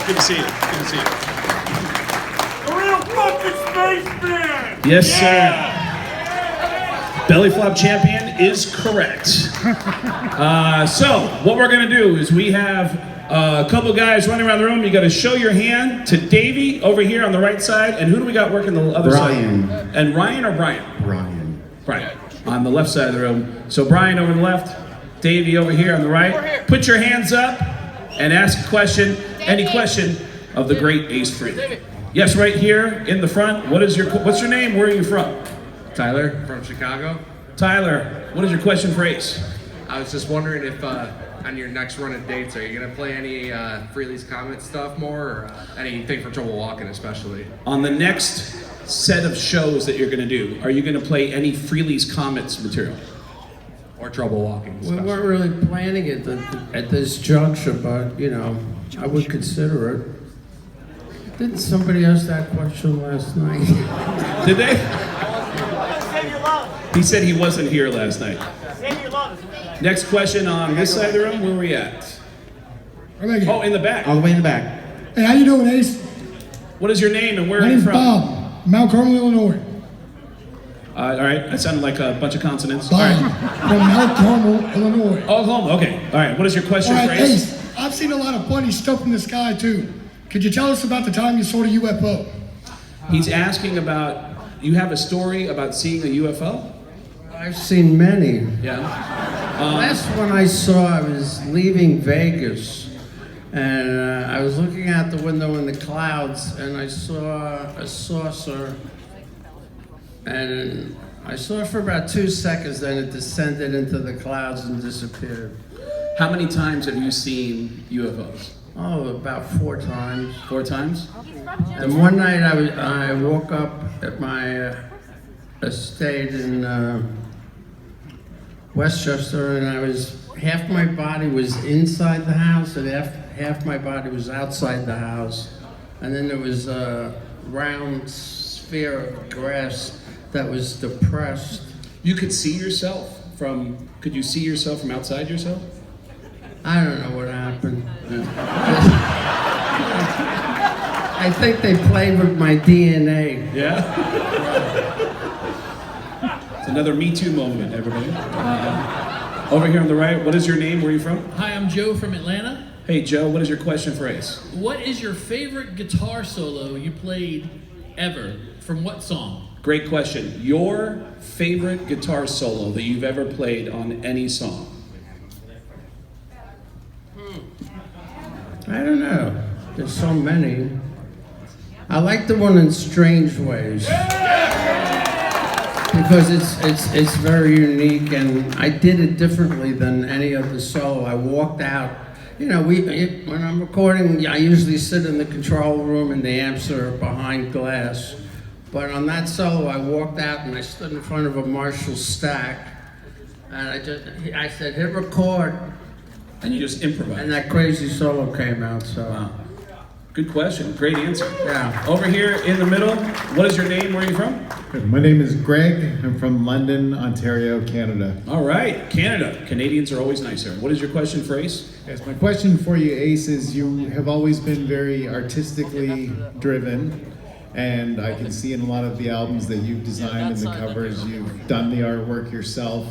Good to see you. Good to see you. A real fucking spaceman! Yes, sir. Belly flop champion is correct. So what we're gonna do is we have a couple guys running around the room. You got to show your hand to Davey over here on the right side, and who do we got working the other Brian. side? And Ryan or Brian? Brian on the left side of the room. So Brian over the left, Davey over here on the right. Put your hands up and ask a question, any question of the great Ace Frehley. Yes, right here in the front. What's your name? Where are you from? Tyler from Chicago. Tyler, what is your question for Ace? I was just wondering if on your next run of dates, are you going to play any Frehley's Comet stuff more, or anything for Trouble Walking especially? On the next set of shows that you're going to do, are you going to play any Frehley's Comets material? Or Trouble Walking We especially? weren't really planning it at this juncture, but, you know, I would consider it. Didn't somebody ask that question last night? Did they? He said he wasn't here last night. Next question on this side of the room, where are we at? Oh, in the back. All the way in the back. Hey, how you doing, Ace? What is your name and where My are you name's from? Bob, Mount Carmel, Illinois. All right, that sounded like a bunch of consonants. Bob, from Mount Carmel, Illinois. Oklahoma, okay. All right, what is your question All for right, Ace? Ace, I've seen a lot of funny stuff in the sky, too. Could you tell us about the time you saw a UFO? He's asking about, you have a story about seeing a UFO? I've seen many. Yeah. Last one I saw, I was leaving Vegas, and I was looking out the window in the clouds, and I saw a saucer, and I saw it for about 2 seconds, then it descended into the clouds and disappeared. How many times have you seen UFOs? Oh, about 4 times. 4 times? And one night I woke up at my estate in Westchester, and half my body was inside the house and half my body was outside the house. And then there was a round sphere of grass that was depressed. You could see yourself could you see yourself from outside yourself? I don't know what happened. I think they played with my DNA. Yeah? It's another Me Too moment, everybody. Over here on the right, what is your name? Where are you from? Hi, I'm Joe from Atlanta. Hey, Joe, what is your question for Ace? What is your favorite guitar solo you played ever? From what song? Great question. Your favorite guitar solo that you've ever played on any song? I don't know. There's so many. I like the one in Strange Ways. Because it's very unique, and I did it differently than any other solo. I walked out. You know, when I'm recording, I usually sit in the control room and the amps are behind glass. But on that solo, I walked out and I stood in front of a Marshall stack, and I said, hit record. And you just improvised. And that crazy solo came out, so. Wow. Good question. Great answer. Yeah. Over here in the middle, what is your name? Where are you from? My name is Greg. I'm from London, Ontario, Canada. All right, Canada. Canadians are always nicer. What is your question for Ace? Yes, my question for you, Ace, is you have always been very artistically driven, and I can see in a lot of the albums that you've designed and the covers, you've done the artwork yourself.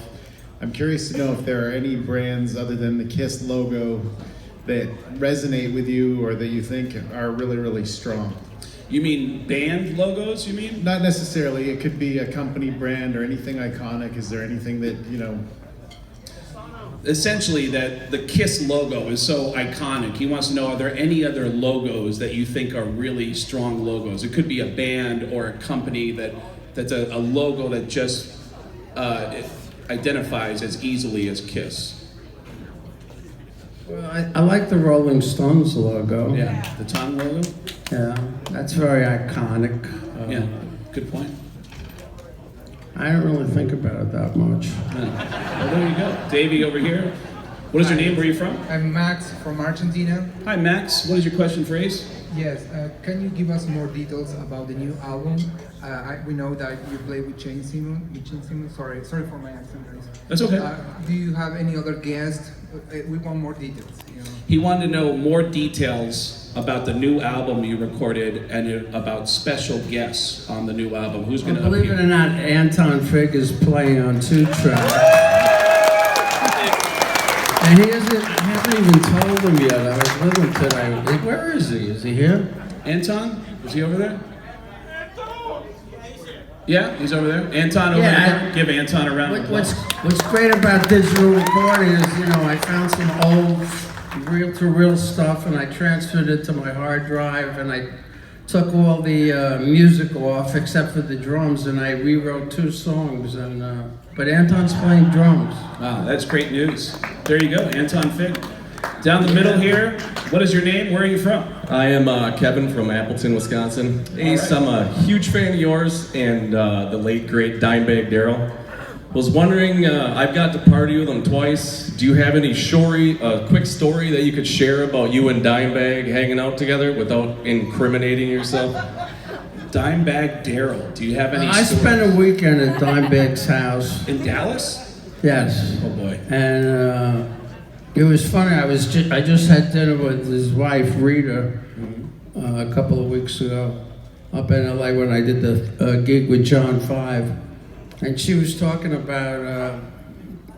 I'm curious to know if there are any brands other than the KISS logo that resonate with you or that you think are really, really strong. You mean band logos, you mean? Not necessarily. It could be a company brand or anything iconic. Is there anything that, you know? Essentially, that the KISS logo is so iconic. He wants to know, are there any other logos that you think are really strong logos? It could be a band or a company that's a logo that just it identifies as easily as KISS. Well, I like the Rolling Stones logo. Yeah, the tongue logo? Yeah, that's very iconic. Yeah, good point. I don't really think about it that much. Yeah. Well, there you go. Davey over here. What is your name? Where are you from? I'm Max from Argentina. Hi, Max. What is your question for Ace? Yes, can you give us more details about the new album? We know that you play with Gene Simmons. Sorry for my accent, guys. That's okay. Do you have any other guests? We want more details. You know? He wanted to know more details about the new album you recorded and about special guests on the new album. Who's going to Believe it or not, Anton Fig is playing on 2 tracks. And I haven't even told him yet. I was with him today. Where is he? Is he here? Anton? Is he over there? Yeah, he's over there. Anton over Yeah, there. Give Anton a round of applause. What's great about digital recording is, I found some old reel-to-reel stuff and I transferred it to my hard drive and I took all the music off except for the drums and I rewrote 2 songs. But Anton's playing drums. Wow, that's great news. There you go, Anton Fig. Down the middle here, what is your name? Where are you from? I am Kevin from Appleton, Wisconsin. Ace, I'm a huge fan of yours and the late, great Dimebag Darrell. Was wondering, I've got to party with him twice. Do you have any quick story that you could share about you and Dimebag hanging out together without incriminating yourself? Dimebag Darrell. Do you have any I stories? spent a weekend at Dimebag's house. In Dallas? Yes. Oh boy. And it was funny. I just had dinner with his wife Rita a couple of weeks ago up in LA when I did the gig with John 5, and she was talking about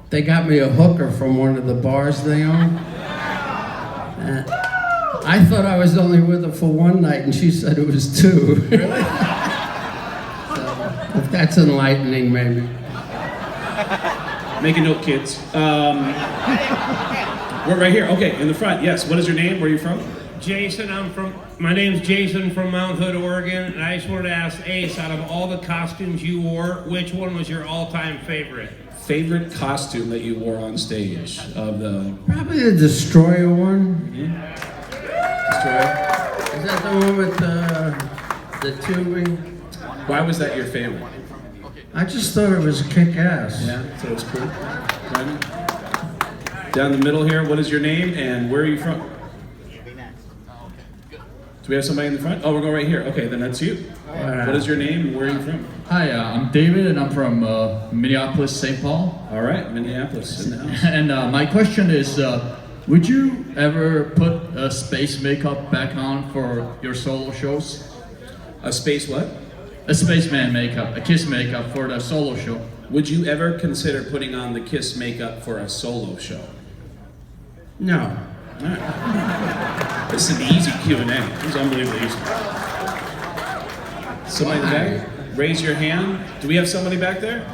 they got me a hooker from one of the bars they own. I thought I was only with her for 1 night, and she said it was 2. Really? So, if that's enlightening, maybe. Make a note, kids. We're right here. Okay, in the front. Yes. What is your name? Where are you from? Jason, my name's Jason from Mount Hood, Oregon, and I just wanted to ask Ace, out of all the costumes you wore, which one was your all-time favorite? Favorite costume that you wore on stage of the... Probably the Destroyer one. Destroyer? Is that the one with the tubing? Why was that your favorite? I just thought it was kick-ass. Yeah, so it's cool. Right. Down the middle here, what is your name and where are you from? Do we have somebody in the front? Oh, we're going right here. Okay, then that's you. What is your name and where are you from? Hi, I'm David and I'm from Minneapolis, St. Paul. All right, Minneapolis in the house. And my question is, would you ever put a space makeup back on for your solo shows? A space what? A spaceman makeup, a Kiss makeup for the solo show. Would you ever consider putting on the Kiss makeup for a solo show? No. All right. This is an easy Q&A. This is unbelievably easy. Somebody in the back? Raise your hand. Do we have somebody back there?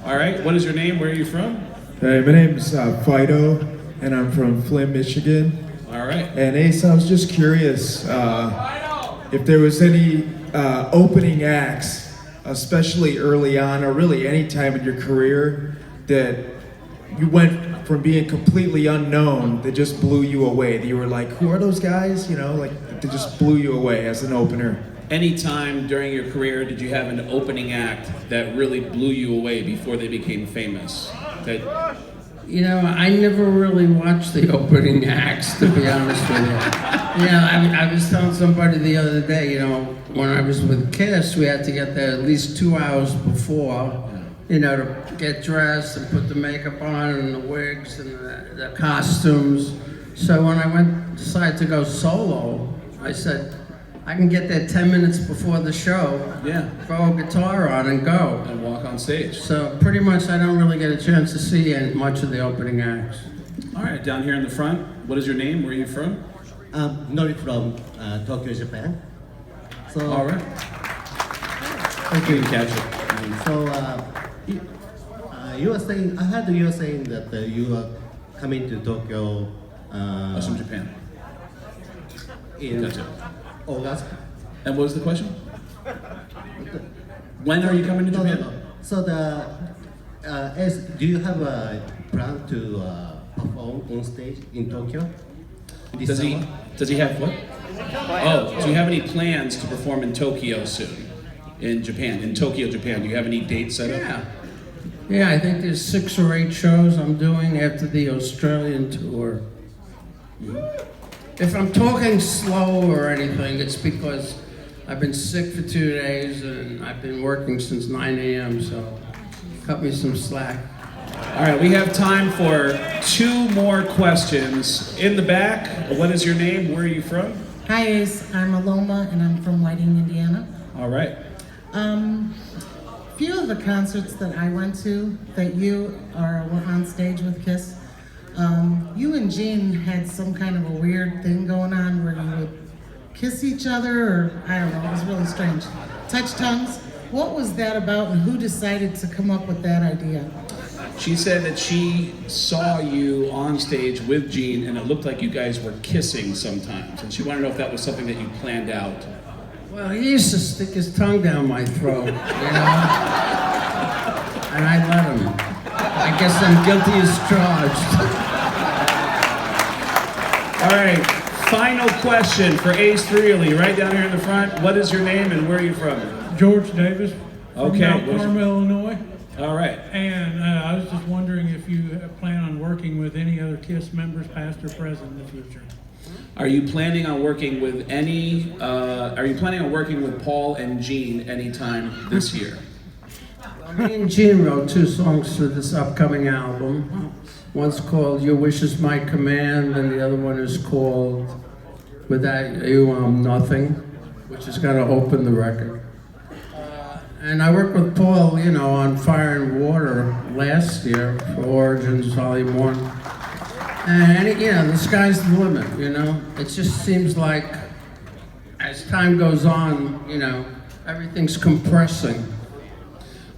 All right. What is your name? Where are you from? Hey, my name's Fido, and I'm from Flint, Michigan. All right. And Ace, I was just curious if there was any opening acts, especially early on, or really any time in your career, that you went from being completely unknown that just blew you away. That you were like, who are those guys? Like they just blew you away as an opener. Any time during your career did you have an opening act that really blew you away before they became famous? I never really watched the opening acts, to be honest with you. I was telling somebody the other day, when I was with Kiss, we had to get there at least 2 hours before, to get dressed and put the makeup on and the wigs and the costumes. So when I decided to go solo, I said, I can get there 10 minutes before the show, throw a guitar on and go. And walk on stage. So pretty much I don't really get a chance to see much of the opening acts. All right, down here in the front, what is your name? Where are you from? Nori from Tokyo, Japan. So, all right. I couldn't catch it. So, you were saying, I heard you were saying that you are coming to Tokyo. From Japan. In Gotcha. August. And what was the question? When are you coming to Japan? No. So do you have a plan to perform on stage in Tokyo? Does he have what? Oh, do you have any plans to perform in Tokyo soon? In Japan, in Tokyo, Japan. Do you have any dates set up? Yeah, I think there's 6 or 8 shows I'm doing after the Australian tour. If I'm talking slow or anything, it's because I've been sick for 2 days and I've been working since 9 a.m., so cut me some slack. All right, we have time for 2 more questions. In the back, what is your name? Where are you from? Hi, Ace. I'm Aloma, and I'm from Whiting, Indiana. All right. Few of the concerts that I went to that you were on stage with Kiss, you and Gene had some kind of a weird thing going on where you would kiss each other, or I don't know, it was really strange. Touch tongues. What was that about, and who decided to come up with that idea? She said that she saw you on stage with Gene, and it looked like you guys were kissing sometimes, and she wanted to know if that was something that you planned out. Well, he used to stick his tongue down my throat, you know? And I let him. I guess I'm guilty as charged. All right, final question for Ace Frehley, right down here in the front. What is your name and where are you from? George Davis from Okay. Mount Carmel, Illinois. All right. And I was just wondering if you plan on working with any other KISS members, past or present, in the future. Are you planning on working with Paul and Gene anytime this year? Me and Gene wrote 2 songs for this upcoming album. One's called Your Wish Is My Command, and the other one is called Without You I'm Nothing, which is going to open the record. And I worked with Paul, you know, on Fire and Water last year for Origins Volume 1. And, you know, the sky's the limit, you know? It just seems like as time goes on, you know, everything's compressing.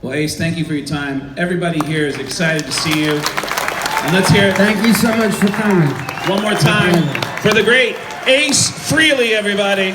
Well, Ace, thank you for your time. Everybody here is excited to see you. And let's hear it. Thank you so much for coming. One more time for the great Ace Frehley, everybody.